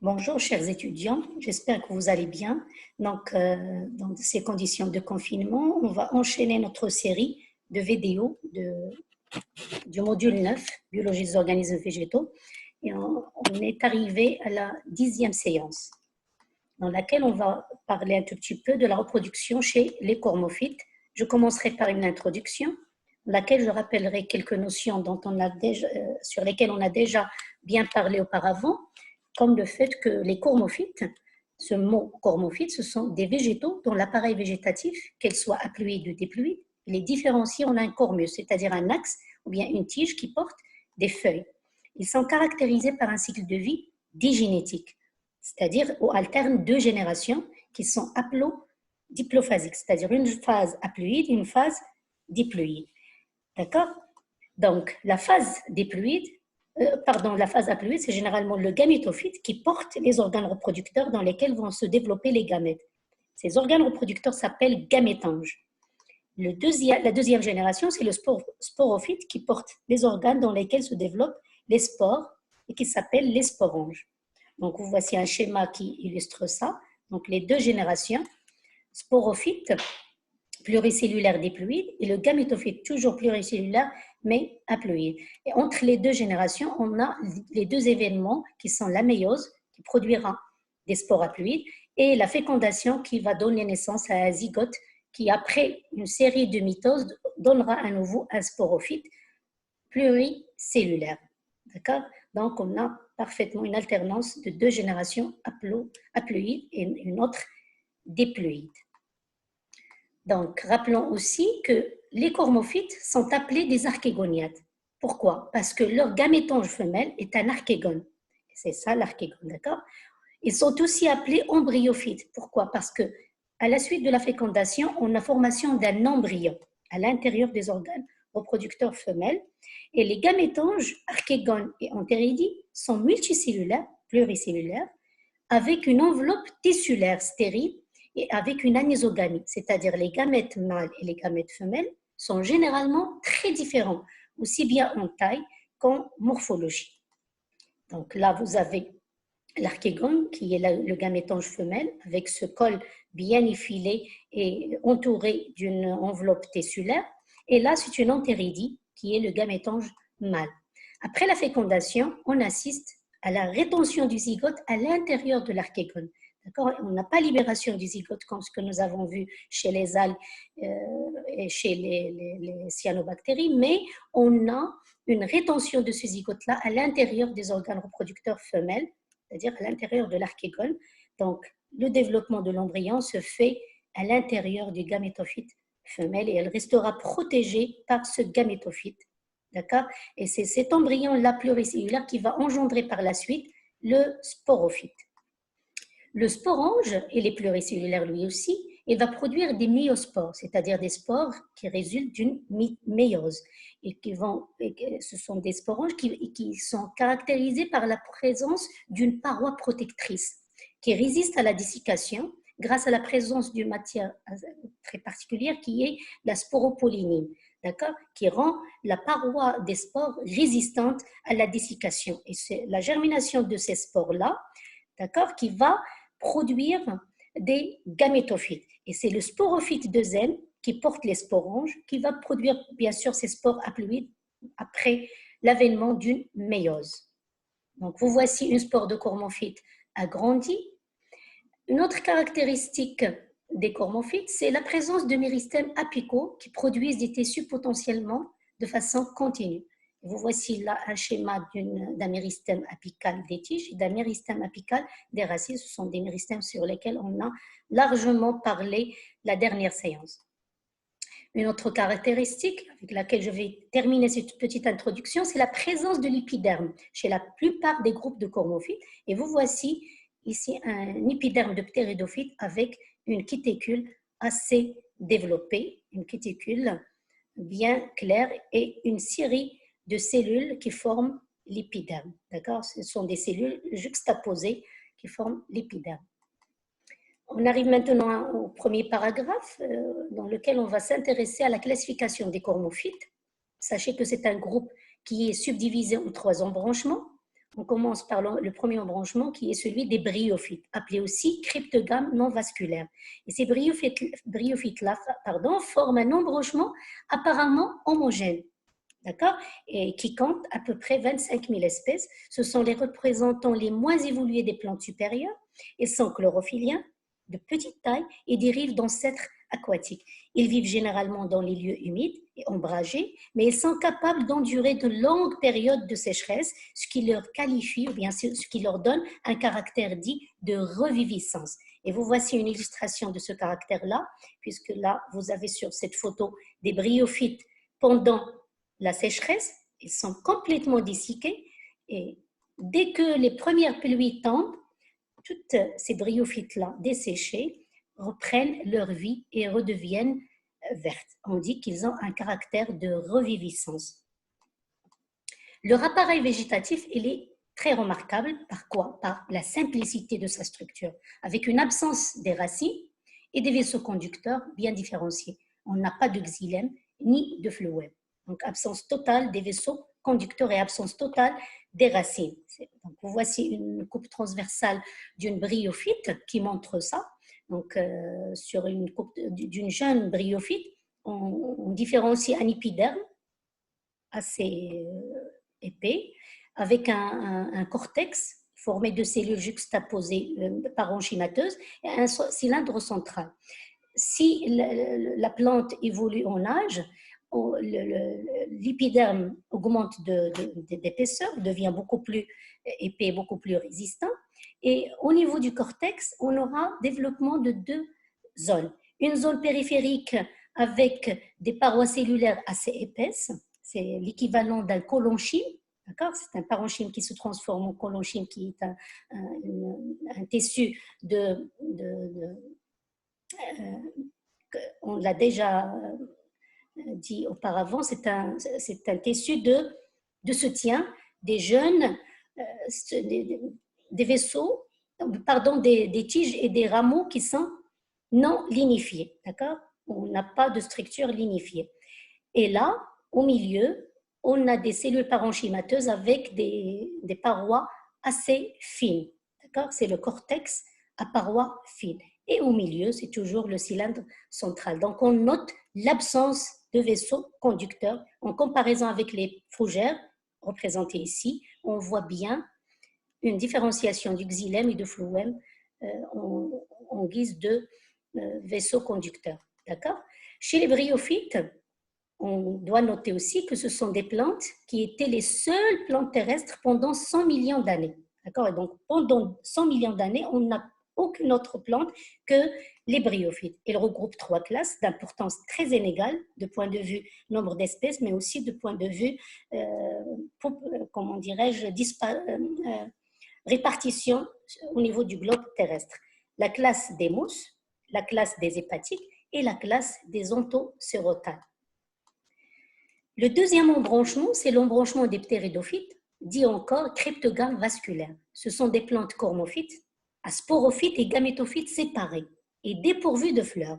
Bonjour chers étudiants, j'espère que vous allez bien. Dans ces conditions de confinement, on va enchaîner notre série de vidéos du module 9, Biologie des organismes végétaux. Et on est arrivé à la 10e séance, dans laquelle on va parler un tout petit peu de la reproduction chez les cormophytes. Je commencerai par une introduction, dans laquelle je rappellerai quelques notions sur lesquelles on a déjà bien parlé auparavant, comme le fait que les cormophytes, ce mot cormophyte, ce sont des végétaux dont l'appareil végétatif, qu'elle soit haploïde ou diploïde, il est différencié en un cormus, c'est-à-dire un axe ou bien une tige qui porte des feuilles. Ils sont caractérisés par un cycle de vie digénétique, c'est-à-dire où alternent deux générations qui sont diplophaziques, c'est-à-dire une phase haploïde et une phase diploïde. D'accord? Donc, la phase haploïde, c'est généralement le gamétophyte qui porte les organes reproducteurs dans lesquels vont se développer les gamètes. Ces organes reproducteurs s'appellent gamétanges. La deuxième génération, c'est le sporophyte qui porte les organes dans lesquels se développent les spores et qui s'appellent les sporanges. Donc, vous voici un schéma qui illustre ça. Donc, les deux générations, sporophyte, pluricellulaire diploïde, et le gamétophyte, toujours pluricellulaire, mais haploïde. Et entre les deux générations, on a les deux événements qui sont la méiose, qui produira des spores haploïdes, et la fécondation qui va donner naissance à un zygote qui, après une série de mitoses, donnera à nouveau un sporophyte pluricellulaire. D'accord? Donc, on a parfaitement une alternance de deux générations haploïdes et une autre diploïde. Donc, rappelons aussi que les cormophytes sont appelés des archégoniades. Pourquoi? Parce que leur gamétange femelle est un archégone. C'est ça l'archégone, d'accord? Ils sont aussi appelés embryophytes. Pourquoi? Parce que à la suite de la fécondation, on a formation d'un embryon à l'intérieur des organes reproducteurs femelles. Et les gamétanges, archégones et entéridies, sont multicellulaires, pluricellulaires, avec une enveloppe tissulaire stérile et avec une anisogamie, c'est-à-dire les gamètes mâles et les gamètes femelles sont généralement très différents, aussi bien en taille qu'en morphologie. Donc là, vous avez l'archégone, qui est le gamétange femelle, avec ce col bien effilé et entouré d'une enveloppe tissulaire. Et là, c'est une entéridie, qui est le gamétange mâle. Après la fécondation, on assiste à la rétention du zygote à l'intérieur de l'archégone. On n'a pas libération du zygote comme ce que nous avons vu chez les algues et chez les cyanobactéries, mais on a une rétention de ce zygote-là à l'intérieur des organes reproducteurs femelles, c'est-à-dire à l'intérieur de l'archégone. Donc, le développement de l'embryon se fait à l'intérieur du gamétophyte femelle et elle restera protégée par ce gamétophyte. D'accord? Et c'est cet embryon-là pluricellulaire qui va engendrer par la suite le sporophyte. Le sporange, il est pluricellulaire lui aussi, et va produire des myospores, c'est-à-dire des spores qui résultent d'une méiose. Ce sont des sporanges qui sont caractérisés par la présence d'une paroi protectrice qui résiste à la dessiccation grâce à la présence d'une matière très particulière qui est la sporopolynine, qui rend la paroi des spores résistante à la dessiccation. Et c'est la germination de ces spores-là, qui va produire des gamétophytes. Et c'est le sporophyte de zen qui porte les sporanges, qui va produire bien sûr ces spores haploïdes après l'avènement d'une méiose. Donc vous voici une spore de cormophyte agrandie. Une autre caractéristique des cormophytes, c'est la présence de méristèmes apicaux qui produisent des tissus potentiellement de façon continue. Vous voici là un schéma d'un méristème apical des tiges et d'un méristème apical des racines. Ce sont des méristèmes sur lesquels on a largement parlé la dernière séance. Une autre caractéristique avec laquelle je vais terminer cette petite introduction, c'est la présence de l'épiderme chez la plupart des groupes de cormophytes. Et vous voici ici un épiderme de ptéridophyte avec une cuticule assez développée, une cuticule bien claire et une série de cellules qui forment l'épiderme. D'accord? Ce sont des cellules juxtaposées qui forment l'épiderme. On arrive maintenant au premier paragraphe dans lequel on va s'intéresser à la classification des cormophytes. Sachez que c'est un groupe qui est subdivisé en 3 embranchements. On commence par le premier embranchement qui est celui des bryophytes, appelé aussi cryptogames non vasculaires. Et ces bryophytes-là forment un embranchement apparemment homogène, d'accord, et qui compte à peu près 25 000 espèces. Ce sont les représentants les moins évolués des plantes supérieures. Ils sont chlorophylliens, de petite taille et dérivent d'ancêtres aquatiques. Ils vivent généralement dans les lieux humides et ombragés, mais ils sont capables d'endurer de longues périodes de sécheresse, ce qui leur qualifie, ou bien ce qui leur donne un caractère dit de reviviscence. Et vous voici une illustration de ce caractère-là, puisque là, vous avez sur cette photo des bryophytes pendant la sécheresse. Ils sont complètement desséchés et dès que les premières pluies tombent, toutes ces bryophytes-là desséchés reprennent leur vie et redeviennent vertes. On dit qu'ils ont un caractère de reviviscence. Leur appareil végétatif, il est très remarquable. Par quoi? Par la simplicité de sa structure, avec une absence des racines et des vaisseaux conducteurs bien différenciés. On n'a pas de xylème ni de phloème. Donc, absence totale des vaisseaux conducteurs et absence totale des racines. Donc, vous voici une coupe transversale d'une bryophyte qui montre ça. Donc, sur une coupe d'une jeune bryophyte, on différencie un épiderme assez épais avec un cortex formé de cellules juxtaposées parenchymateuses et un cylindre central. Si la plante évolue en âge, l'épiderme augmente d'épaisseur, devient beaucoup plus épais, beaucoup plus résistant. Et au niveau du cortex, on aura développement de deux zones. Une zone périphérique avec des parois cellulaires assez épaisses, c'est l'équivalent d'un collonchyme. C'est un parenchyme qui se transforme en collonchyme, qui est un tissu on l'a déjà dit auparavant, c'est un tissu de soutien des jeunes, des vaisseaux, des tiges et des rameaux qui sont non lignifiés, d'accord? On n'a pas de structure lignifiée. Et là, au milieu, on a des cellules parenchymateuses avec des parois assez fines, d'accord? C'est le cortex à parois fines. Et au milieu, c'est toujours le cylindre central. Donc, on note l'absence de vaisseaux conducteurs. En comparaison avec les fougères représentées ici, on voit bien une différenciation du xylème et du phloème en guise de vaisseaux conducteurs. D'accord? Chez les bryophytes, on doit noter aussi que ce sont des plantes qui étaient les seules plantes terrestres pendant 100 millions d'années. D'accord? Et donc, pendant 100 millions d'années, on n'a aucune autre plante que les bryophytes. Ils regroupent 3 classes d'importance très inégale de point de vue nombre d'espèces, mais aussi de point de vue, comment dirais-je, répartition au niveau du globe terrestre. La classe des mousses, la classe des hépatiques et la classe des ontocerotales. Le deuxième embranchement, c'est l'embranchement des ptéridophytes, dit encore cryptogames vasculaires. Ce sont des plantes cormophytes, à sporophytes et gamétophytes séparés et dépourvus de fleurs.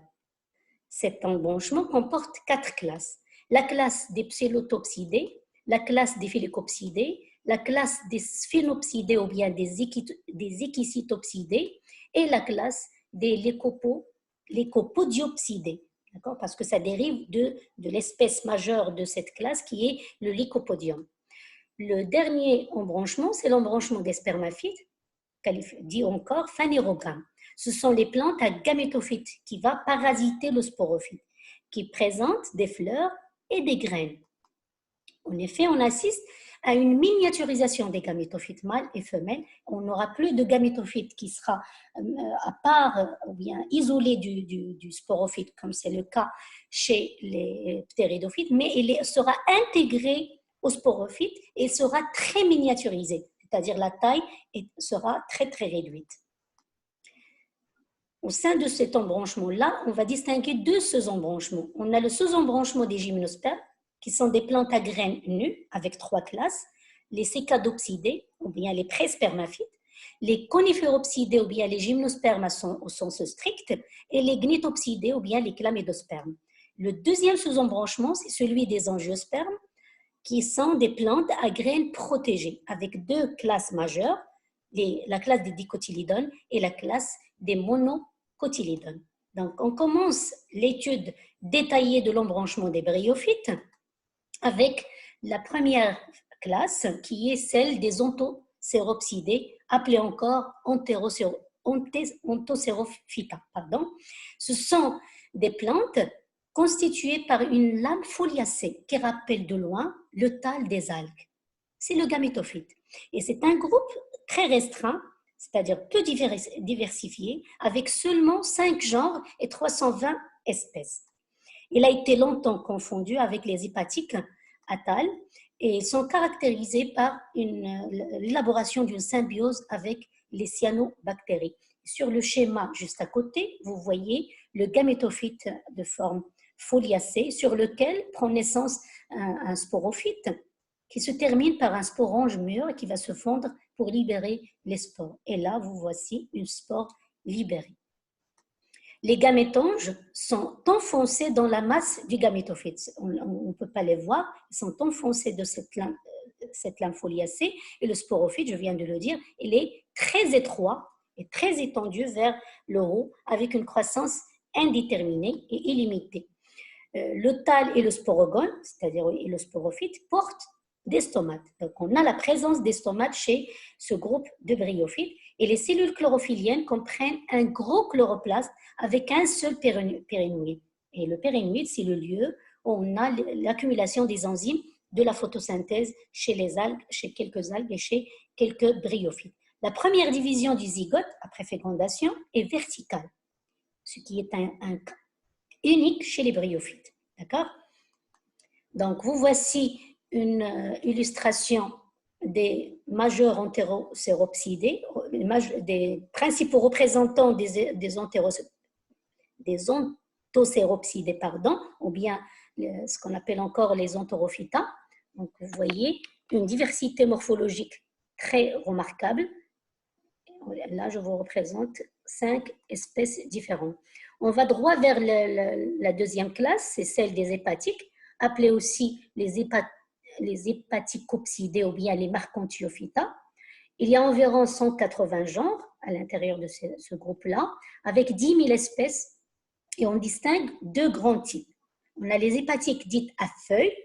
Cet embranchement comporte 4 classes. La classe des psélotopsidés, la classe des phyllocopsidés, la classe des sphinopsidés ou bien des équisitopsidés et la classe des lycopodiopsidés. Parce que ça dérive de l'espèce majeure de cette classe qui est le lycopodium. Le dernier embranchement, c'est l'embranchement des spermaphites, dit encore phanérogame. Ce sont les plantes à gamétophytes qui vont parasiter le sporophyte, qui présentent des fleurs et des graines. En effet, on assiste à une miniaturisation des gamétophytes mâles et femelles. On n'aura plus de gamétophyte qui sera à part ou bien isolé du sporophyte, comme c'est le cas chez les ptéridophytes, mais il sera intégré au sporophyte et il sera très miniaturisé, c'est-à-dire la taille sera très très réduite. Au sein de cet embranchement-là, on va distinguer 2 sous-embranchements. On a le sous-embranchement des gymnospermes, qui sont des plantes à graines nues, avec 3 classes, les cécadopsidés, ou bien les préspermaphites, les coniféropsidés, ou bien les gymnospermes au sens strict, et les gnitopsidés, ou bien les chlamydospermes. Le deuxième sous-embranchement, c'est celui des angiospermes, qui sont des plantes à graines protégées, avec deux classes majeures, la classe des dicotylédones et la classe des monocotylédones. Donc, on commence l'étude détaillée de l'embranchement des bryophytes avec la première classe qui est celle des ontoséropsidés, appelée encore Ontocerophyta. Ce sont des plantes constituées par une lame foliacée qui rappelle de loin le thalle des algues. C'est le gamétophyte. Et c'est un groupe très restreint, c'est-à-dire peu diversifié, avec seulement 5 genres et 320 espèces. Il a été longtemps confondu avec les hépatiques à thalle et ils sont caractérisés par l'élaboration d'une symbiose avec les cyanobactéries. Sur le schéma juste à côté, vous voyez le gamétophyte de forme foliacée sur lequel prend naissance un sporophyte qui se termine par un sporange mûr qui va se fondre pour libérer les spores. Et là, vous voici une spore libérée. Les gamétonges sont enfoncés dans la masse du gamétophyte. On ne peut pas les voir, ils sont enfoncés de cette lame foliacée. Et le sporophyte, je viens de le dire, il est très étroit et très étendu vers le haut avec une croissance indéterminée et illimitée. Le thalle et le sporogone, c'est-à-dire le sporophyte, portent des stomates. Donc, on a la présence des stomates chez ce groupe de bryophytes et les cellules chlorophylliennes comprennent un gros chloroplaste avec un seul pérénoïde. Et le pérénoïde, c'est le lieu où on a l'accumulation des enzymes de la photosynthèse chez les algues, chez quelques algues et chez quelques bryophytes. La première division du zygote après fécondation est verticale, ce qui est un cas unique chez les bryophytes. D'accord? Donc, vous voici une illustration des majeurs entéroséropsidés, des principaux représentants des ontoséropsidés, ou bien ce qu'on appelle encore les Ontorophyta. Donc, vous voyez une diversité morphologique très remarquable. Là, je vous représente 5 espèces différentes. On va droit vers la deuxième classe, c'est celle des hépatiques, appelées aussi les hépaticopsidés ou bien les Marcantiophyta. Il y a environ 180 genres à l'intérieur de ce groupe-là, avec 10 000 espèces, et on distingue deux grands types. On a les hépatiques dites à feuilles,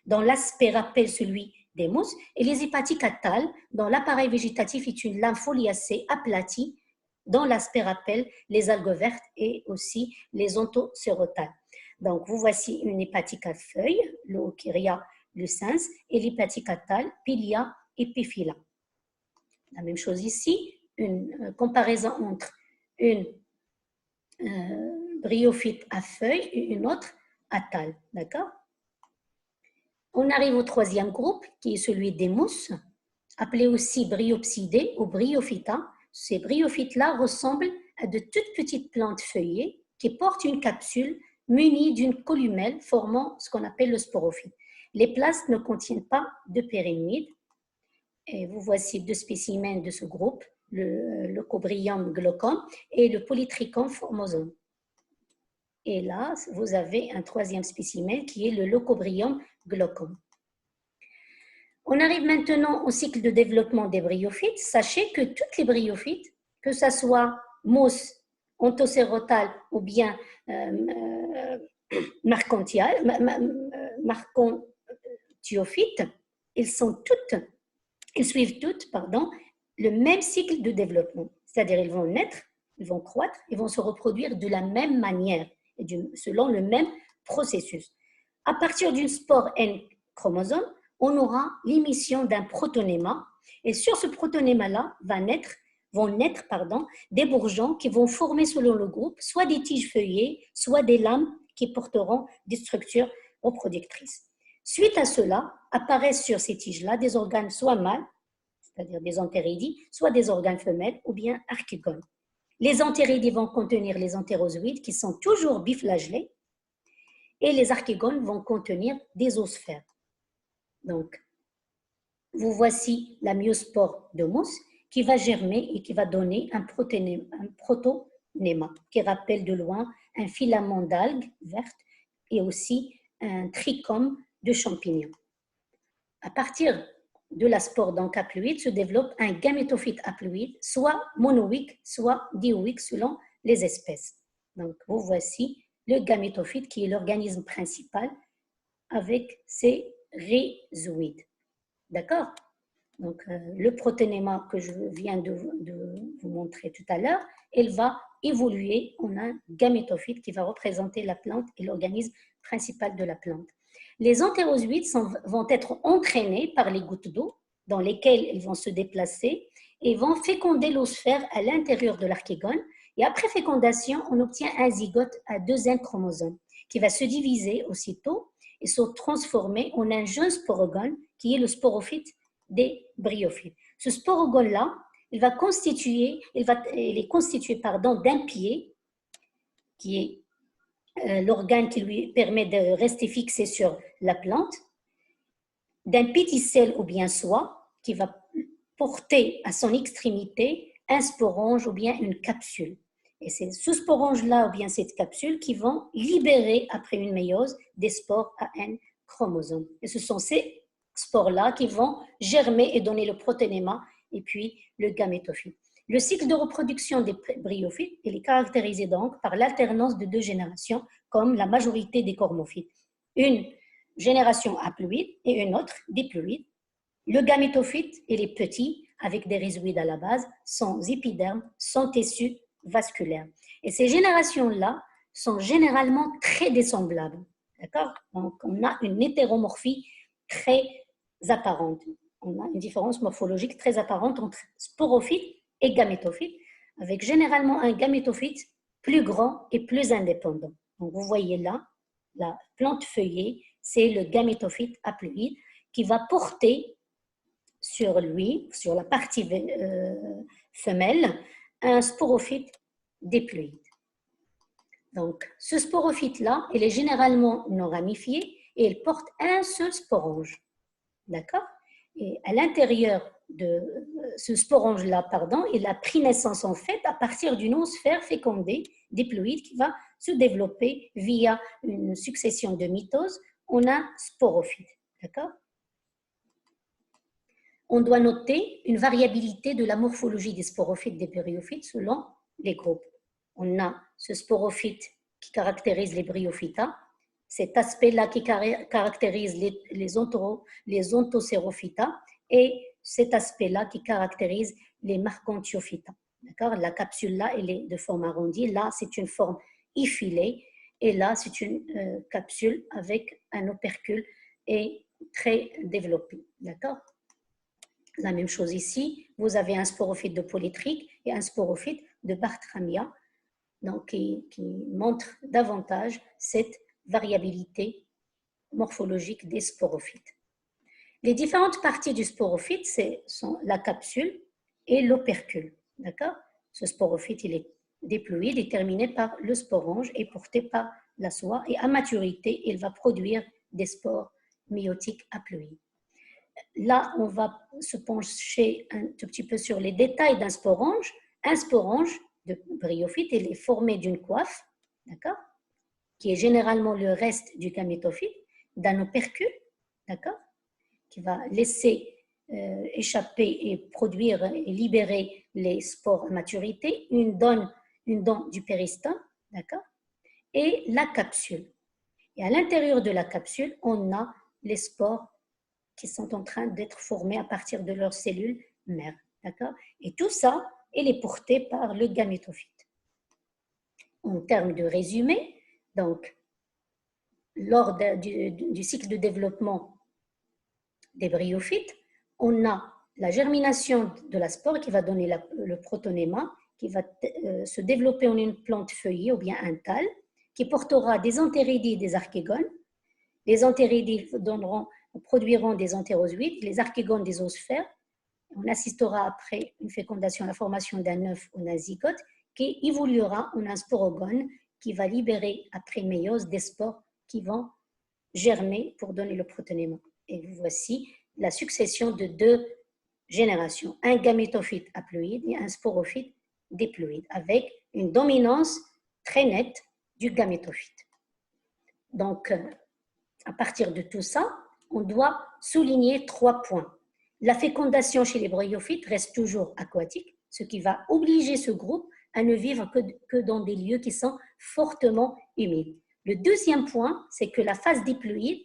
dont l'aspect rappelle celui des mousses, et les hépatiques à thalle, dont l'appareil végétatif est une lame foliacée aplatie, dont l'aspect rappelle les algues vertes et aussi les ontocerotales. Donc, vous voici une hépatique à feuilles, l'Eucheria lucens, et l'hépatique à thalle, Pilia epiphylla. La même chose ici, une comparaison entre une bryophyte à feuilles et une autre à thalle. D'accord? On arrive au troisième groupe, qui est celui des mousses, appelé aussi bryopsidés ou bryophyta. Ces bryophytes-là ressemblent à de toutes petites plantes feuillées qui portent une capsule munie d'une columelle formant ce qu'on appelle le sporophyte. Les plastes ne contiennent pas de pérénoïdes. Et vous voici deux spécimens de ce groupe, le Leucobrium glaucum et le Polytrichum formosum. Et là, vous avez un troisième spécimen qui est le Leucobrium glaucum. On arrive maintenant au cycle de développement des bryophytes. Sachez que toutes les bryophytes, que ce soit mousse, ontocérotale ou bien marcantiophytes, ils suivent toutes le même cycle de développement. C'est-à-dire ils vont naître, ils vont croître, ils vont se reproduire de la même manière, et selon le même processus. À partir d'une spore N chromosome, on aura l'émission d'un protonéma, et sur ce protonéma-là vont naître des bourgeons qui vont former selon le groupe soit des tiges feuillées, soit des lames qui porteront des structures reproductrices. Suite à cela, apparaissent sur ces tiges-là des organes soit mâles, c'est-à-dire des entérédies, soit des organes femelles ou bien archigones. Les entérédies vont contenir les entérozoïdes qui sont toujours biflagellés et les archigones vont contenir des oosphères. Donc, vous voici la myospore de mousse qui va germer et qui va donner un protonéma qui rappelle de loin un filament d'algues vertes et aussi un trichome de champignons. à partir de la spore donc haploïde se développe un gamétophyte haploïde, soit monoïque, soit dioïque selon les espèces. Donc, vous voici le gamétophyte qui est l'organisme principal avec ses rhizoïdes. D'accord? Donc, le proténéma que je viens de vous montrer tout à l'heure, elle va évoluer en un gamétophyte qui va représenter la plante et l'organisme principal de la plante. Les entérozoïdes vont être entraînés par les gouttes d'eau dans lesquelles ils vont se déplacer et vont féconder l'osphère à l'intérieur de l'archégone. Et après fécondation, on obtient un zygote à 2 N chromosomes qui va se diviser aussitôt et se transformer en un jeune sporogone qui est le sporophyte des bryophytes. Ce sporogone-là, il est constitué d'un pied, qui est l'organe qui lui permet de rester fixé sur la plante, d'un péticelle ou bien soie, qui va porter à son extrémité un sporange ou bien une capsule. Et c'est ce sporange-là ou bien cette capsule qui vont libérer, après une méiose, des spores à N chromosomes. Et ce sont ces spores-là qui vont germer et donner le proténéma et puis le gamétophyte. Le cycle de reproduction des bryophytes il est caractérisé donc par l'alternance de 2 générations, comme la majorité des cormophytes. Une génération haploïde et une autre diploïde. Le gamétophyte, il est petit, avec des rhizoïdes à la base, sans épiderme, sans tissu vasculaire. Et ces générations-là sont généralement très dissemblables. D'accord? Donc, on a une hétéromorphie très apparente. On a une différence morphologique très apparente entre sporophyte et gamétophyte, avec généralement un gamétophyte plus grand et plus indépendant. Donc, vous voyez là, la plante feuillée, c'est le gamétophyte haploïde qui va porter sur lui, sur la partie femelle, un sporophyte diploïde. Donc, ce sporophyte-là, il est généralement non ramifié et il porte un seul sporange. D'accord? Et à l'intérieur de ce sporange-là, il a pris naissance en fait à partir d'une oosphère fécondée diploïde qui va se développer via une succession de mitoses en un sporophyte. D'accord? On doit noter une variabilité de la morphologie des sporophytes des bryophytes selon les groupes. On a ce sporophyte qui caractérise les bryophyta, cet aspect-là qui caractérise les ontocérophyta et cet aspect-là qui caractérise les marcantiophyta. La capsule-là, elle est de forme arrondie. Là, c'est une forme effilée. Et là, c'est une capsule avec un opercule et très développé. D'accord? La même chose ici, vous avez un sporophyte de polytrique et un sporophyte de Bartramia, donc qui montre davantage cette variabilité morphologique des sporophytes. Les différentes parties du sporophyte sont la capsule et l'opercule. D'accord? Ce sporophyte, il est diploïde et terminé par le sporange et porté par la soie. Et à maturité, il va produire des spores méiotiques haploïdes. Là, on va se pencher un tout petit peu sur les détails d'un sporange. Un sporange de bryophyte, il est formé d'une coiffe, d'accord, qui est généralement le reste du gamétophyte, d'un opercule, d'accord, qui va laisser échapper et produire et libérer les spores à maturité, une dent du péristome, d'accord, et la capsule. Et à l'intérieur de la capsule, on a les spores qui sont en train d'être formés à partir de leurs cellules mères. D'accord? Et tout ça, il est porté par le gamétophyte. En termes de résumé, donc, lors du cycle de développement des bryophytes, on a la germination de la spore qui va donner le protonéma, qui va se développer en une plante feuillée ou bien un thal, qui portera des entéridies et des archégones. Les entéridies produiront des entérozoïdes, les archégones des oosphères. On assistera après une fécondation à la formation d'un œuf ou d'un zygote qui évoluera en un sporogone qui va libérer après méiose des spores qui vont germer pour donner le protonéma. Et voici la succession de 2 générations, un gamétophyte haploïde et un sporophyte diploïde, avec une dominance très nette du gamétophyte. Donc, à partir de tout ça, on doit souligner 3 points. La fécondation chez les bryophytes reste toujours aquatique, ce qui va obliger ce groupe à ne vivre que dans des lieux qui sont fortement humides. Le deuxième point, c'est que la phase diploïde,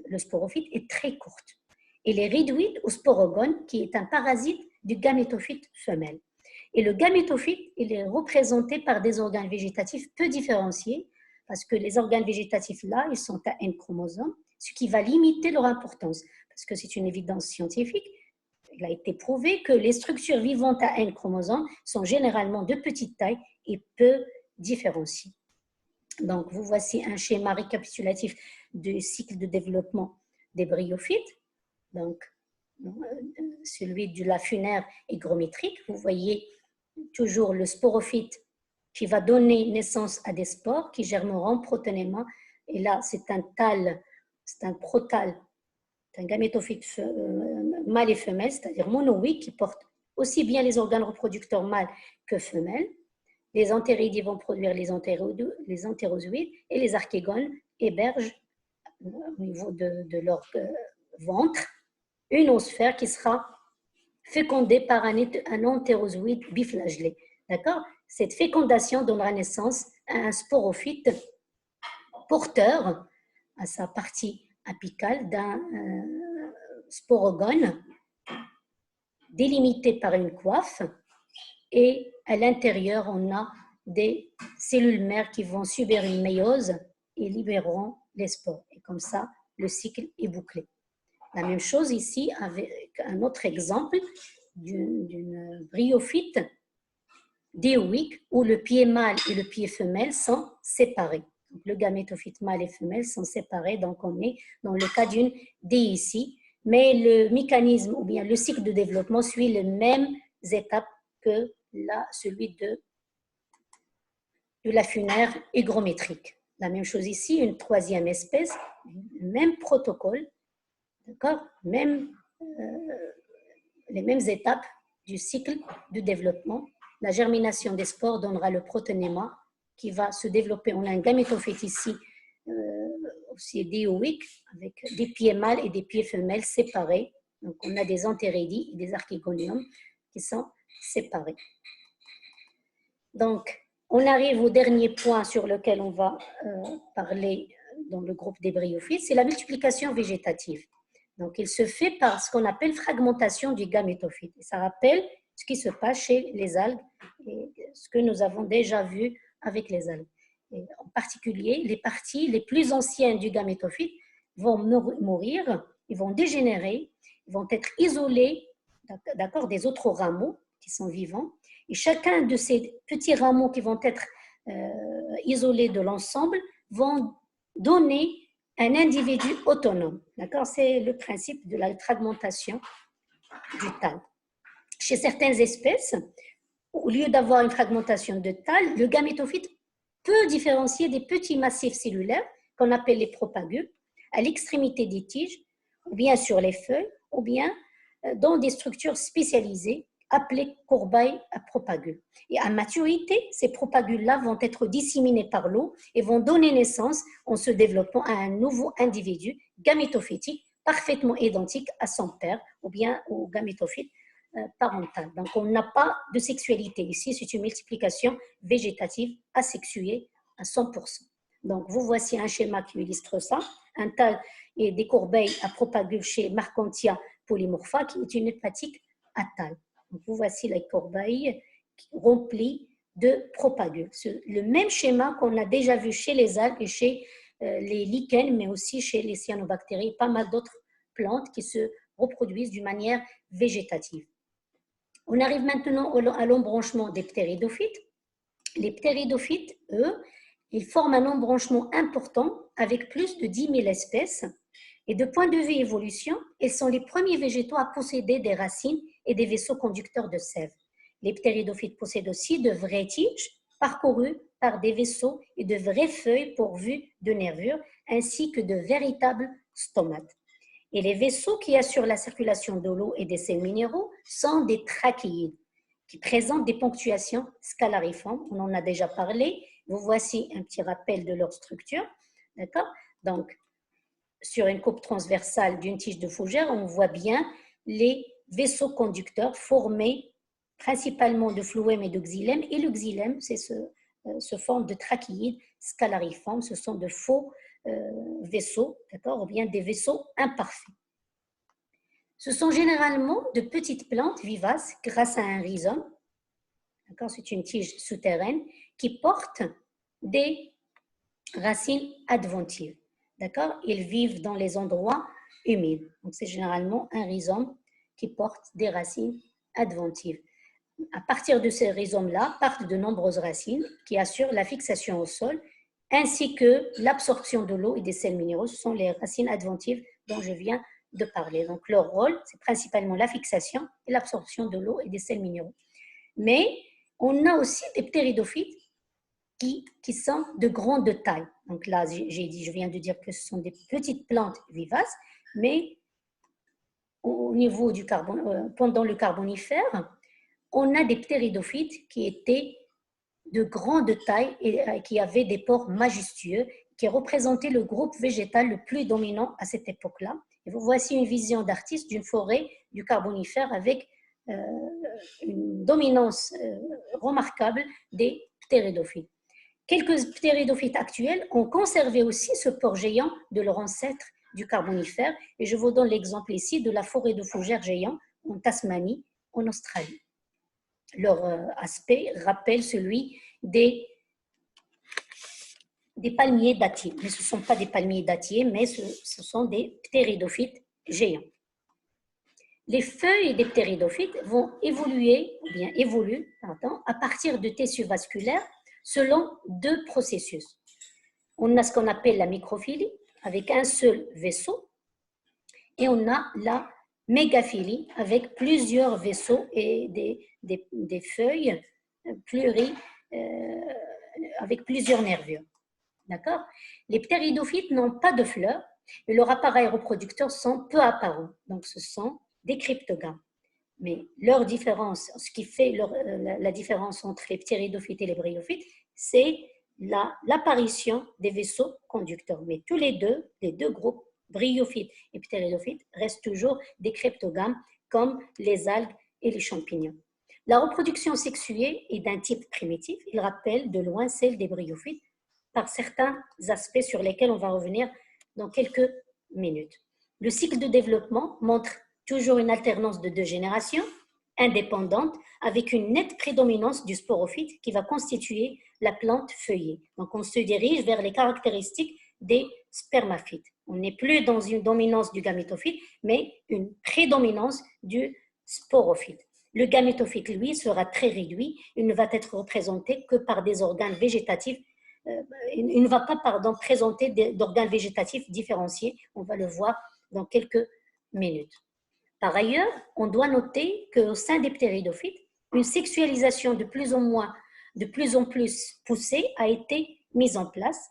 le sporophyte, est très courte. Elle est réduite au sporogone, qui est un parasite du gamétophyte femelle. Et le gamétophyte, il est représenté par des organes végétatifs peu différenciés, parce que les organes végétatifs là, ils sont à N chromosomes, ce qui va limiter leur importance, parce que c'est une évidence scientifique. Il a été prouvé que les structures vivantes à N chromosomes sont généralement de petite taille et peu différenciées. Donc, vous voici un schéma récapitulatif du cycle de développement des bryophytes. Donc, celui de la funaire hygrométrique. Vous voyez toujours le sporophyte qui va donner naissance à des spores qui germeront protonément. Et là, c'est un thalme, c'est un prothalme, c'est un gamétophyte mâle et femelle, c'est-à-dire monoïque, qui porte aussi bien les organes reproducteurs mâles que femelles. Les entéridies vont produire les entérozoïdes et les archégones hébergent au niveau de leur ventre une osphère qui sera fécondée par un entérozoïde biflagellé. D'accord? Cette fécondation donnera naissance à un sporophyte porteur à sa partie apicale d'un sporogone délimité par une coiffe, et à l'intérieur, on a des cellules mères qui vont subir une méiose et libéreront les spores. Et comme ça, le cycle est bouclé. La même chose ici avec un autre exemple d'une bryophyte dioïque où le pied mâle et le pied femelle sont séparés. Donc, le gamétophyte mâle et femelle sont séparés, donc on est dans le cas d'une déicie, mais le mécanisme ou bien le cycle de développement suit les mêmes étapes que celui de la funaire hygrométrique. La même chose ici, une troisième espèce, le même protocole, d'accord, les mêmes étapes du cycle de développement. La germination des spores donnera le protonéma qui va se développer. On a un gamétophyte ici, aussi dioïque, avec des pieds mâles et des pieds femelles séparés. Donc, on a des entérédies et des archégoniums qui sont séparés. Donc, on arrive au dernier point sur lequel on va parler dans le groupe des bryophytes, c'est la multiplication végétative. Donc, il se fait par ce qu'on appelle fragmentation du gamétophyte. Et ça rappelle ce qui se passe chez les algues et ce que nous avons déjà vu avec les algues. Et en particulier, les parties les plus anciennes du gamétophyte vont mourir, ils vont dégénérer, ils vont être isolés, d'accord, des autres rameaux qui sont vivants. Et chacun de ces petits rameaux qui vont être isolés de l'ensemble vont donner un individu autonome. D'accord? C'est le principe de la fragmentation du thalme. Chez certaines espèces, au lieu d'avoir une fragmentation de thalme, le gamétophyte peut différencier des petits massifs cellulaires qu'on appelle les propagules à l'extrémité des tiges, ou bien sur les feuilles, ou bien dans des structures spécialisées appelées courbailles à propagules. Et à maturité, ces propagules-là vont être disséminées par l'eau et vont donner naissance, en se développant, à un nouveau individu gamétophytique parfaitement identique à son père ou bien au gamétophyte parental. Donc, on n'a pas de sexualité ici, c'est une multiplication végétative asexuée à 100%. Donc, vous voici un schéma qui illustre ça, un thalme et des corbeilles à propagules chez Marchantia polymorpha, qui est une hépatique à thalme. Donc, vous voici les corbeilles remplies de propagules. Le même schéma qu'on a déjà vu chez les algues et chez les lichens, mais aussi chez les cyanobactéries, pas mal d'autres plantes qui se reproduisent d'une manière végétative. On arrive maintenant à l'embranchement des ptéridophytes. Les ptéridophytes, eux, ils forment un embranchement important avec plus de 10 000 espèces. Et de point de vue évolution, ils sont les premiers végétaux à posséder des racines et des vaisseaux conducteurs de sève. Les ptéridophytes possèdent aussi de vraies tiges parcourues par des vaisseaux et de vraies feuilles pourvues de nervures, ainsi que de véritables stomates. Et les vaisseaux qui assurent la circulation de l'eau et des sels minéraux sont des trachéides, qui présentent des ponctuations scalariformes. On en a déjà parlé. Vous voici un petit rappel de leur structure. D'accord? Donc, sur une coupe transversale d'une tige de fougère, on voit bien les vaisseaux conducteurs formés principalement de phloème et de xylème. Et le xylème, c'est se forme de trachéides scalariformes. Ce sont de faux vaisseaux, d'accord, ou bien des vaisseaux imparfaits. Ce sont généralement de petites plantes vivaces grâce à un rhizome. C'est une tige souterraine qui porte des racines adventives. Ils vivent dans les endroits humides. Donc, c'est généralement un rhizome qui porte des racines adventives. À partir de ces rhizomes-là partent de nombreuses racines qui assurent la fixation au sol ainsi que l'absorption de l'eau et des sels minéraux. Ce sont les racines adventives dont je viens de parler. Donc, leur rôle, c'est principalement la fixation et l'absorption de l'eau et des sels minéraux. Mais on a aussi des ptéridophytes qui sont de grande taille. Donc là, je viens de dire que ce sont des petites plantes vivaces, mais au niveau du pendant le Carbonifère, on a des ptéridophytes qui étaient de grande taille et qui avaient des pores majestueux, qui représentaient le groupe végétal le plus dominant à cette époque-là. Et vous voici une vision d'artiste d'une forêt du Carbonifère avec une dominance remarquable des ptéridophytes. Quelques ptéridophytes actuels ont conservé aussi ce port géant de leur ancêtre du Carbonifère, et je vous donne l'exemple ici de la forêt de fougères géant en Tasmanie, en Australie. Leur aspect rappelle celui des palmiers dattiers, mais ce ne sont pas des palmiers dattiers, mais ce sont des ptéridophytes géants. Les feuilles des ptéridophytes vont évoluer, ou bien évoluent, à partir de tissus vasculaires selon deux processus. On a ce qu'on appelle la microphylie, avec un seul vaisseau, et on a la mégaphylie, avec plusieurs vaisseaux et des feuilles avec plusieurs nervures. D'accord? Les ptéridophytes n'ont pas de fleurs, et leurs appareils reproducteurs sont peu apparents, donc ce sont des cryptogames. Mais leur différence, ce qui fait la différence entre les ptéridophytes et les bryophytes, c'est l'apparition des vaisseaux conducteurs. Mais tous les deux groupes, bryophytes et ptéridophytes, restent toujours des cryptogames comme les algues et les champignons. La reproduction sexuée est d'un type primitif. Il rappelle de loin celle des bryophytes par certains aspects sur lesquels on va revenir dans quelques minutes. Le cycle de développement montre toujours une alternance de deux générations indépendantes avec une nette prédominance du sporophyte qui va constituer la plante feuillée. Donc, on se dirige vers les caractéristiques des spermaphytes. On n'est plus dans une dominance du gamétophyte, mais une prédominance du sporophyte. Le gamétophyte, lui, sera très réduit. Il ne va être représenté que par des organes végétatifs. Il ne va pas, présenter d'organes végétatifs différenciés. On va le voir dans quelques minutes. Par ailleurs, on doit noter qu'au sein des ptéridophytes, une sexualisation de plus en plus poussée a été mise en place,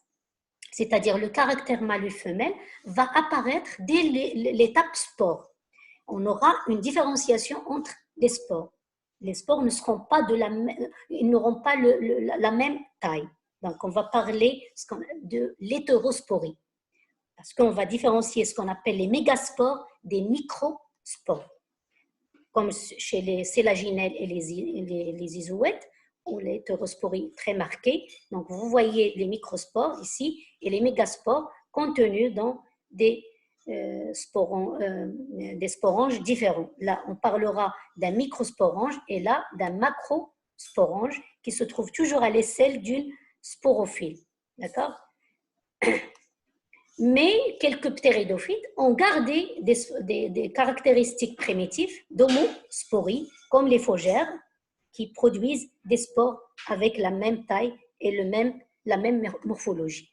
c'est-à-dire le caractère mâle et femelle va apparaître dès l'étape spore. On aura une différenciation entre les spores. Les spores ne seront pas ils n'auront pas la même taille. Donc, on va parler de l'hétérosporie, parce qu'on va différencier ce qu'on appelle les mégaspores des microspores. Comme chez les sélaginelles et les isouettes, où l'hétérosporie est très marquée. Donc, vous voyez les microspores ici et les mégaspores contenus dans des sporanges différents. Là, on parlera d'un microsporange et là, d'un macrosporange qui se trouve toujours à l'aisselle d'une sporophile. D'accord? Mais quelques ptéridophytes ont gardé des caractéristiques primitives d'homosporie, comme les fougères, qui produisent des spores avec la même taille et la même morphologie.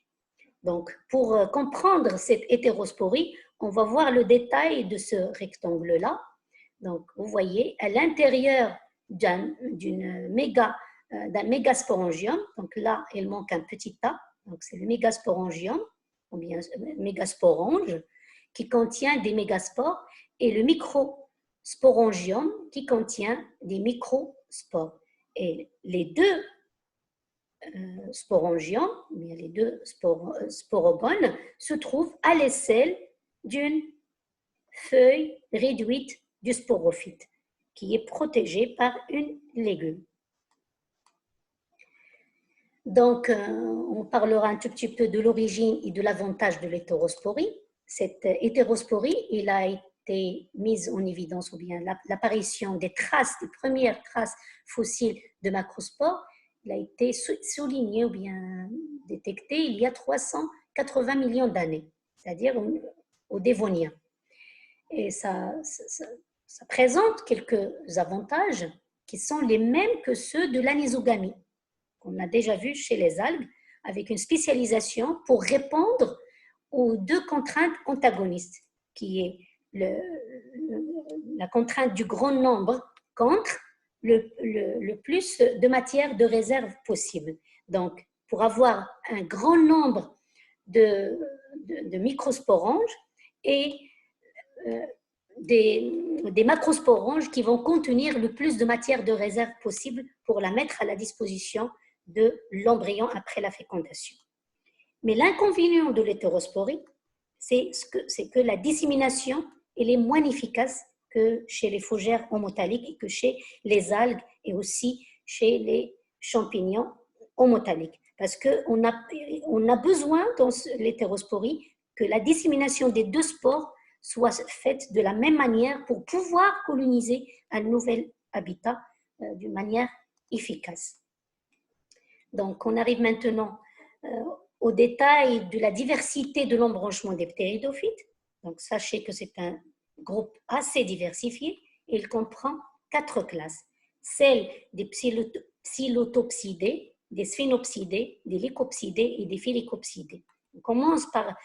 Donc, pour comprendre cette hétérosporie, on va voir le détail de ce rectangle-là. Donc, vous voyez, à l'intérieur d'un mégasporangium, donc là, il manque un petit A, donc c'est le mégasporangium, ou bien mégasporange, qui contient des mégaspores, et le microsporangium qui contient des microspores. Et les deux sporangium, mais les deux sporogones, se trouvent à l'aisselle d'une feuille réduite du sporophyte, qui est protégée par une légule. Donc, on parlera un tout petit peu de l'origine et de l'avantage de l'hétérosporie. Cette hétérosporie, il a été mise en évidence, ou bien l'apparition des traces, des premières traces fossiles de macrospores, il a été souligné ou bien détecté il y a 380 millions d'années, c'est-à-dire au Dévonien. Et ça présente quelques avantages qui sont les mêmes que ceux de l'anésogamie, qu'on a déjà vu chez les algues, avec une spécialisation pour répondre aux deux contraintes antagonistes, qui est la contrainte du grand nombre contre le plus de matière de réserve possible. Donc, pour avoir un grand nombre de microsporanges et des macrosporanges qui vont contenir le plus de matière de réserve possible pour la mettre à la disposition de l'embryon après la fécondation. Mais l'inconvénient de l'hétérosporie, c'est que la dissémination elle est moins efficace que chez les fougères homothalliques et que chez les algues et aussi chez les champignons homothalliques. Parce qu'on a besoin dans l'hétérosporie que la dissémination des deux spores soit faite de la même manière pour pouvoir coloniser un nouvel habitat d'une manière efficace. Donc, on arrive maintenant au détail de la diversité de l'embranchement des ptéridophytes. Donc, sachez que c'est un groupe assez diversifié et il comprend 4 classes. Celle des psilotopsidés, des sphénopsidés, des lycopsidés et des phylicopsidés. On commence par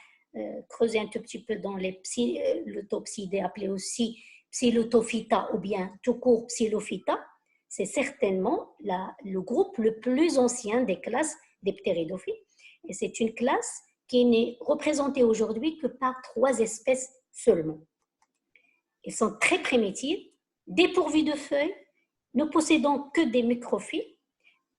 creuser un tout petit peu dans les psilotopsidés, appelés aussi Psilotophyta ou bien tout court Psilophyta. C'est certainement le groupe le plus ancien des classes des ptéridophytes. Et c'est une classe qui n'est représentée aujourd'hui que par 3 espèces seulement. Ils sont très primitifs, dépourvus de feuilles, ne possédant que des microphytes.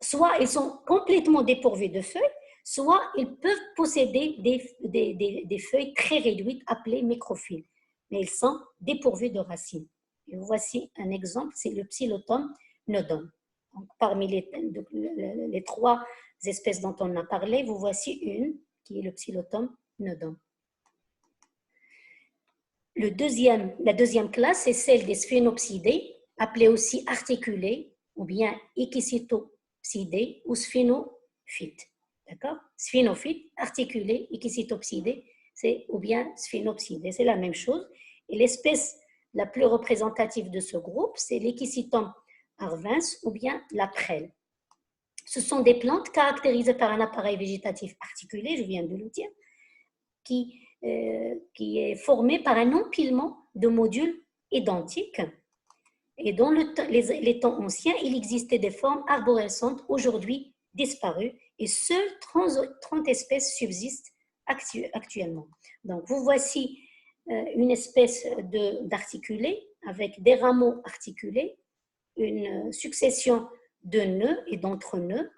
Soit ils sont complètement dépourvus de feuilles, soit ils peuvent posséder des feuilles très réduites appelées microphytes. Mais ils sont dépourvus de racines. Et voici un exemple, c'est le Psilotum nodum. Donc, parmi les 3 espèces dont on a parlé, vous voici une qui est le Psilotum nodum. La deuxième classe, c'est celle des sphénopsidés, appelés aussi articulés, ou bien équisitopsidés ou sphénophytes. D'accord? Sphénophytes, articulés, équisitopsidés, ou bien sphénopsidés, c'est la même chose. Et l'espèce la plus représentative de ce groupe, c'est l'Équisitum arvens ou bien la prêle. Ce sont des plantes caractérisées par un appareil végétatif articulé, je viens de le dire, qui est formé par un empilement de modules identiques. Et dans les temps anciens, il existait des formes arborescentes aujourd'hui disparues et seules 30 espèces subsistent actuellement. Donc, vous voici une espèce d'articulé avec des rameaux articulés, une succession de nœuds et d'entre-nœuds,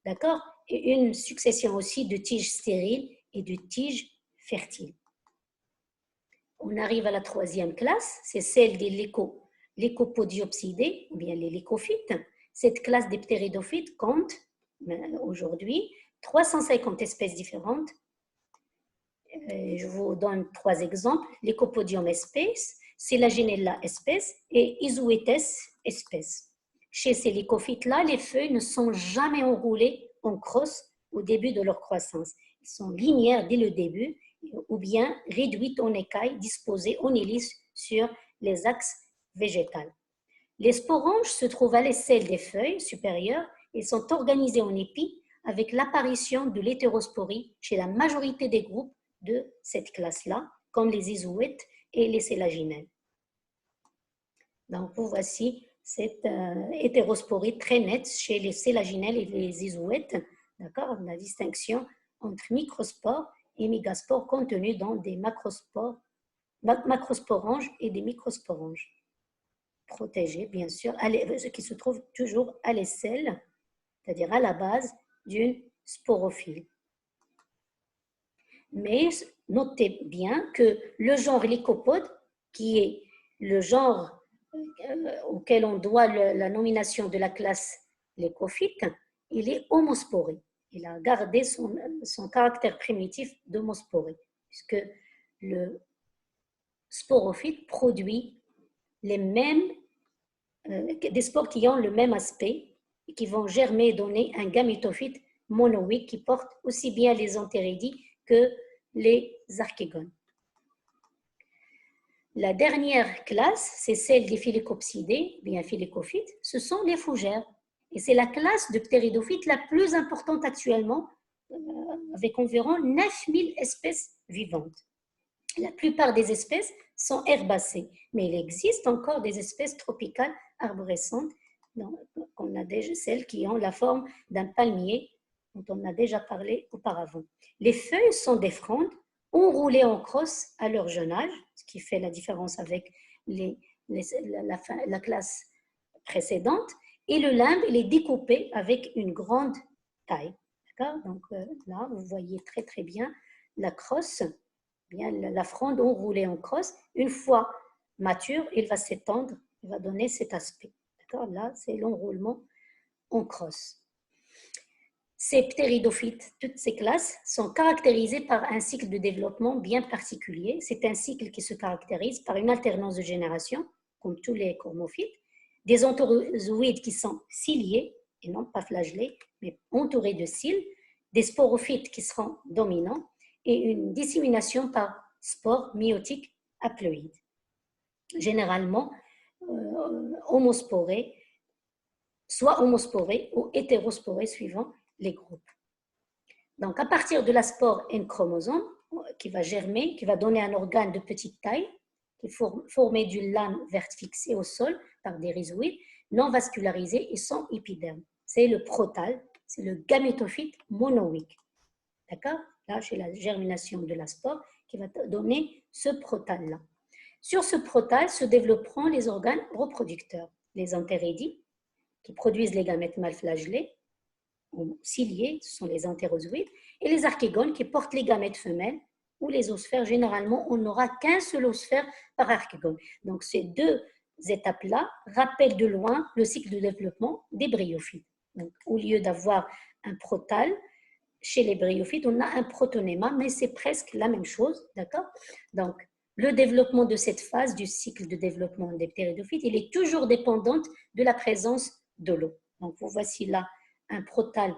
d'accord, et une succession aussi de tiges stériles et de tiges fertiles. On arrive à la 3e classe, c'est celle des lycopodiopsidés, ou bien les lycophytes. Cette classe des ptéridophytes compte aujourd'hui 350 espèces différentes. Je vous donne 3 exemples. Lycopodium espèce, Selaginella espèce et Isoetes espèce. Chez ces lycophytes-là, les feuilles ne sont jamais enroulées en crosse au début de leur croissance. Elles sont linéaires dès le début ou bien réduites en écailles disposées en hélice sur les axes végétaux. Les sporanges se trouvent à l'aisselle des feuilles supérieures et sont organisées en épis avec l'apparition de l'hétérosporie chez la majorité des groupes de cette classe-là, comme les isoètes et les sélaginelles. Donc, vous voici cette hétérosporie très nette chez les sélaginelles et les isoètes, d'accord, la distinction entre microspores et mégaspores contenus dans des macrosporanges et des microsporanges, protégés bien sûr, qui se trouvent toujours à l'aisselle, c'est-à-dire à la base d'une sporophylle. Mais notez bien que le genre lycopode, qui est le genre auquel on doit la nomination de la classe Lycophyte, il est homosporé. Il a gardé son caractère primitif d'homosporé, puisque le sporophyte produit les mêmes, des spores qui ont le même aspect et qui vont germer et donner un gamétophyte monoïque qui porte aussi bien les antéridies que les archégones. La dernière classe, c'est celle des phyllocopsidés, bien phyllocophytes, ce sont les fougères. Et c'est la classe de ptéridophytes la plus importante actuellement, avec environ 9000 espèces vivantes. La plupart des espèces sont herbacées, mais il existe encore des espèces tropicales arborescentes, on a déjà celles qui ont la forme d'un palmier, dont on a déjà parlé auparavant. Les feuilles sont des frondes enroulées en crosse à leur jeune âge, ce qui fait la différence avec la classe précédente, et le limbe, il est découpé avec une grande taille. Donc là, vous voyez très très bien la crosse, bien la fronde enroulée en crosse. Une fois mature, il va s'étendre, il va donner cet aspect. Là, c'est l'enroulement en crosse. Ces ptéridophytes, toutes ces classes, sont caractérisées par un cycle de développement bien particulier. C'est un cycle qui se caractérise par une alternance de génération, comme tous les cormophytes, des entérozooïdes qui sont ciliés, et non pas flagellés, mais entourés de cils, des sporophytes qui seront dominants, et une dissémination par spores méiotiques haploïdes, généralement homosporés, soit homosporés ou hétérosporés suivant les groupes. Donc, à partir de la spore N chromosome, qui va germer, qui va donner un organe de petite taille, qui est formé d'une lame verte fixée au sol par des rhizoïdes non vascularisés et sans épiderme. C'est le protale, c'est le gamétophyte monoïque. D'accord? Là, c'est la germination de la spore qui va donner ce protale-là. Sur ce protale se développeront les organes reproducteurs, les entéridies, qui produisent les gamètes mâles flagellés, ou ciliés, ce sont les entérozooïdes, et les archégones qui portent les gamètes femelles, ou les osphères. Généralement, on n'aura qu'un seul osphère par archégone. Donc, ces deux étapes-là rappellent de loin le cycle de développement des bryophytes. Donc, au lieu d'avoir un protale, chez les bryophytes, on a un protonéma, mais c'est presque la même chose, d'accord? Donc, le développement de cette phase du cycle de développement des ptéridophytes, il est toujours dépendante de la présence de l'eau. Donc, vous voici là un protale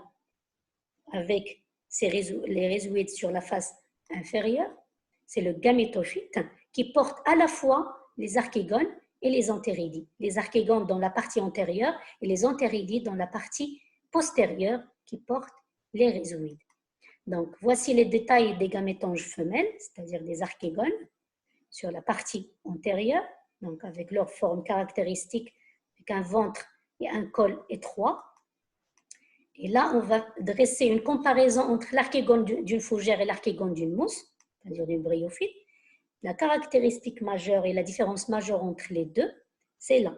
avec les rhizoïdes sur la face inférieure. C'est le gamétophyte qui porte à la fois les archégones et les entéridies. Les archégones dans la partie antérieure et les entéridies dans la partie postérieure qui portent les rhizoïdes. Donc, voici les détails des gamétanges femelles, c'est-à-dire des archégones, sur la partie antérieure, donc avec leur forme caractéristique, avec un ventre et un col étroit. Et là, on va dresser une comparaison entre l'archégone d'une fougère et l'archégone d'une mousse, c'est-à-dire d'une bryophyte. La caractéristique majeure et la différence majeure entre les deux, c'est là,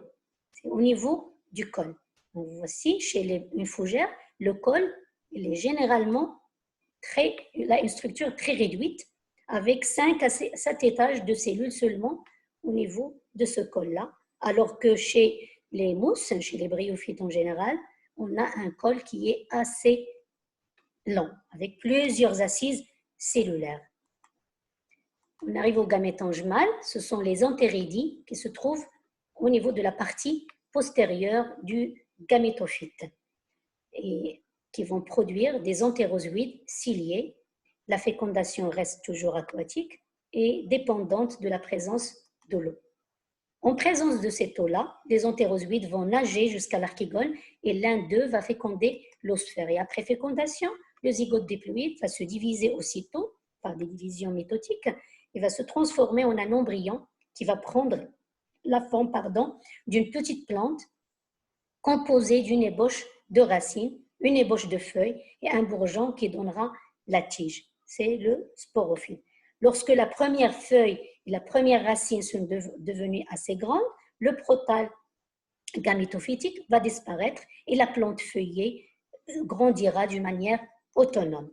c'est au niveau du col. Donc, voici, chez une fougère, le col, il est généralement il a une structure très réduite, avec 5 à 7 étages de cellules seulement au niveau de ce col-là, alors que chez les mousses, chez les bryophytes en général, on a un col qui est assez long, avec plusieurs assises cellulaires. On arrive au gamétange mâle, ce sont les entéridies qui se trouvent au niveau de la partie postérieure du gamétophyte et qui vont produire des entérozooïdes ciliés. La fécondation reste toujours aquatique et dépendante de la présence de l'eau. En présence de cette eau-là, les entérozooïdes vont nager jusqu'à l'archégone et l'un d'eux va féconder l'osphère. Et après fécondation, le zygote diploïde va se diviser aussitôt par des divisions métotiques et va se transformer en un embryon qui va prendre la forme d'une petite plante composée d'une ébauche de racines, une ébauche de feuilles et un bourgeon qui donnera la tige. C'est le sporophyte. Lorsque la première feuille et la première racine sont devenues assez grandes, le protale gamétophytique va disparaître et la plante feuillée grandira d'une manière autonome.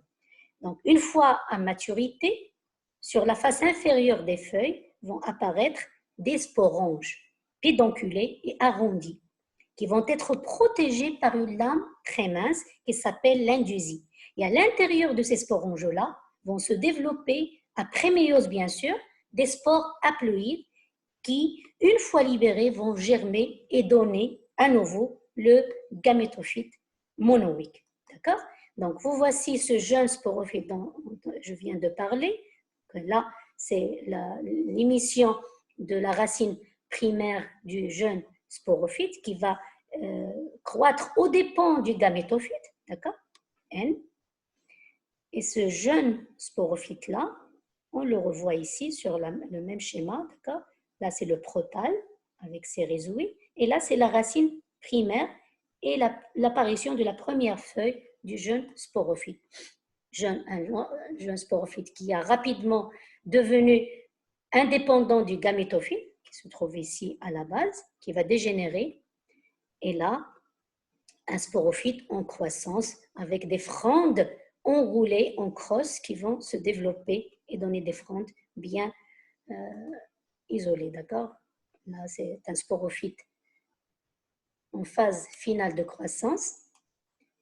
Donc, une fois à maturité, sur la face inférieure des feuilles vont apparaître des sporanges pédonculés et arrondis qui vont être protégés par une lame très mince qui s'appelle l'indusie. Et à l'intérieur de ces sporanges-là vont se développer, après méiose bien sûr, des spores haploïdes qui, une fois libérés, vont germer et donner à nouveau le gamétophyte monoïque. D'accord? Donc, vous voici ce jeune sporophyte dont je viens de parler. Là, c'est l'émission de la racine primaire du jeune sporophyte qui va croître aux dépens du gamétophyte, d'accord? N. Et ce jeune sporophyte-là, on le revoit ici sur le même schéma, d'accord? Là, c'est le protal avec ses rhizouilles. Et là, c'est la racine primaire et l'apparition de la première feuille du jeune sporophyte. Un jeune sporophyte qui a rapidement devenu indépendant du gamétophyte, qui se trouve ici à la base, qui va dégénérer. Et là, un sporophyte en croissance avec des frondes enroulées en crosse qui vont se développer et donner des frondes bien isolées, d'accord? Là, c'est un sporophyte en phase finale de croissance.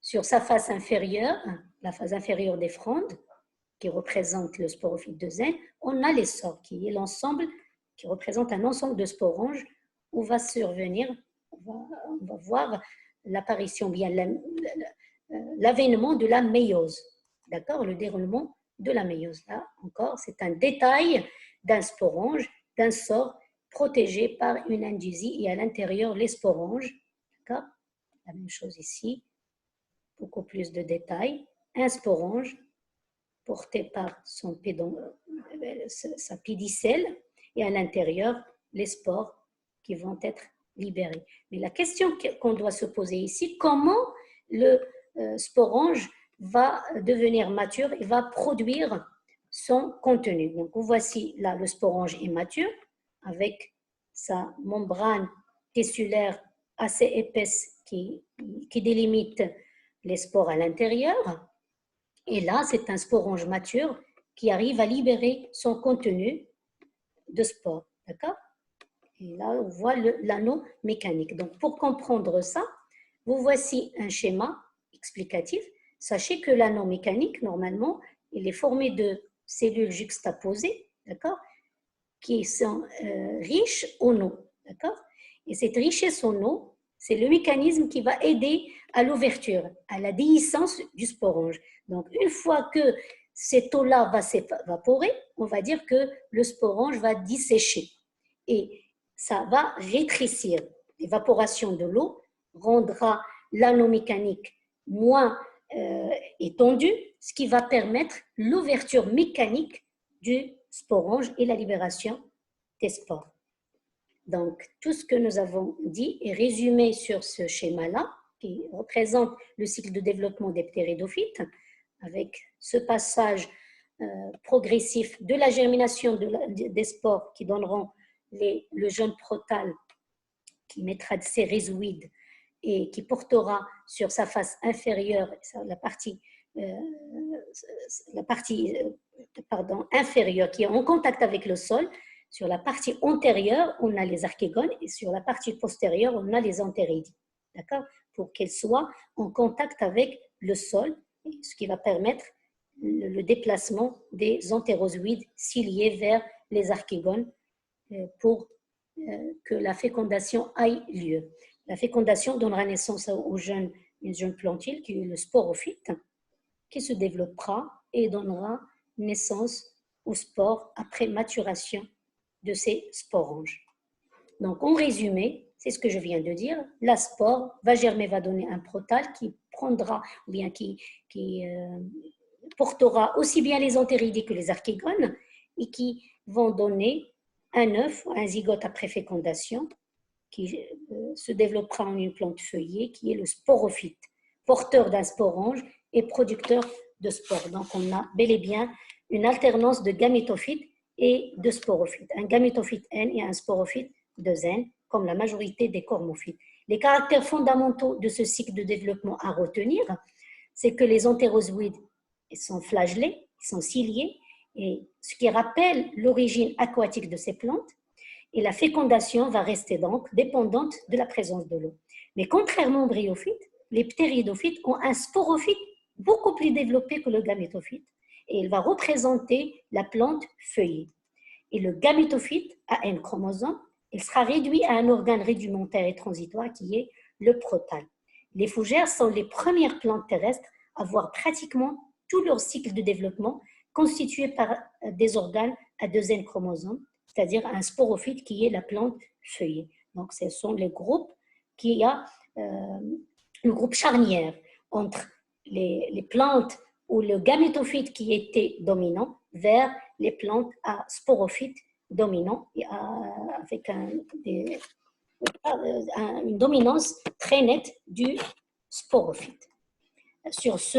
Sur sa face inférieure, la face inférieure des frondes, qui représente le sporophyte de zen, on a l'essor, qui est l'ensemble, qui représente un ensemble de sporanges où va survenir, on va voir l'apparition, bien l'avènement de la méiose, d'accord, le déroulement de la méiose. Là encore, c'est un détail d'un sporange, d'un sort protégé par une indusie et à l'intérieur les sporanges, d'accord, la même chose ici, beaucoup plus de détails, un sporange porté par sa pédicelle et à l'intérieur les spores qui vont être libérés. Mais la question qu'on doit se poser ici, comment le sporange va devenir mature et va produire son contenu. Donc, voici là, le sporange est mature avec sa membrane tissulaire assez épaisse qui délimite les spores à l'intérieur. Et là, c'est un sporange mature qui arrive à libérer son contenu de spore. D'accord? Et là, on voit l'anneau mécanique. Donc, pour comprendre ça, vous voici un schéma explicatif. Sachez que l'anneau mécanique, normalement, il est formé de cellules juxtaposées, d'accord, qui sont riches en eau, d'accord. Et cette richesse en eau, c'est le mécanisme qui va aider à l'ouverture, à la déhiscence du sporange. Donc, une fois que cette eau-là va s'évaporer, on va dire que le sporange va dessécher. Et ça va rétrécir. L'évaporation de l'eau rendra l'anneau mécanique moins étendu, ce qui va permettre l'ouverture mécanique du sporange et la libération des spores. Donc, tout ce que nous avons dit est résumé sur ce schéma-là, qui représente le cycle de développement des ptéridophytes, avec ce passage progressif de la germination des spores qui donneront le jeune protal qui mettra ses rhizoïdes et qui portera sur sa face inférieure la partie inférieure qui est en contact avec le sol. Sur la partie antérieure, on a les archégones et sur la partie postérieure, on a les entéridies. D'accord? Pour qu'elles soient en contact avec le sol, ce qui va permettre le déplacement des entérozoïdes ciliés vers les archégones pour que la fécondation aille lieu. La fécondation donnera naissance une jeune plantule qui est le sporophyte, qui se développera et donnera naissance aux spores après maturation de ces sporanges. Donc, en résumé, c'est ce que je viens de dire, la spore va germer, va donner un protal qui prendra, ou bien qui portera aussi bien les entéridés que les archégones et qui vont donner un œuf, un zygote après fécondation qui se développera en une plante feuillée qui est le sporophyte, porteur d'un sporange et producteur de spores. Donc, on a bel et bien une alternance de gamétophytes et de sporophytes. Un gamétophyte N et un sporophyte de zen, comme la majorité des cormophytes. Les caractères fondamentaux de ce cycle de développement à retenir, c'est que les entérozoïdes sont flagellés, ils sont ciliés, et ce qui rappelle l'origine aquatique de ces plantes. Et la fécondation va rester donc dépendante de la présence de l'eau. Mais contrairement aux bryophytes, les ptéridophytes ont un sporophyte beaucoup plus développé que le gamétophyte, et il va représenter la plante feuillée. Et le gamétophyte a un chromosome, il sera réduit à un organe rudimentaire et transitoire qui est le protale. Les fougères sont les premières plantes terrestres à voir pratiquement tout leur cycle de développement constitué par des organes à 2 N chromosomes, c'est-à-dire un sporophyte qui est la plante feuillée. Donc, ce sont les groupes qui a le groupe charnière entre les plantes ou le gamétophyte qui était dominant vers les plantes à sporophyte dominant avec une dominance très nette du sporophyte. Sur ce,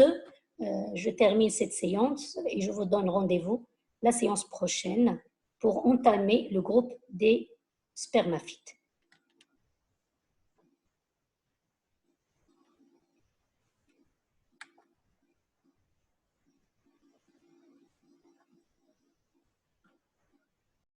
je termine cette séance et je vous donne rendez-vous la séance prochaine pour entamer le groupe des spermaphytes.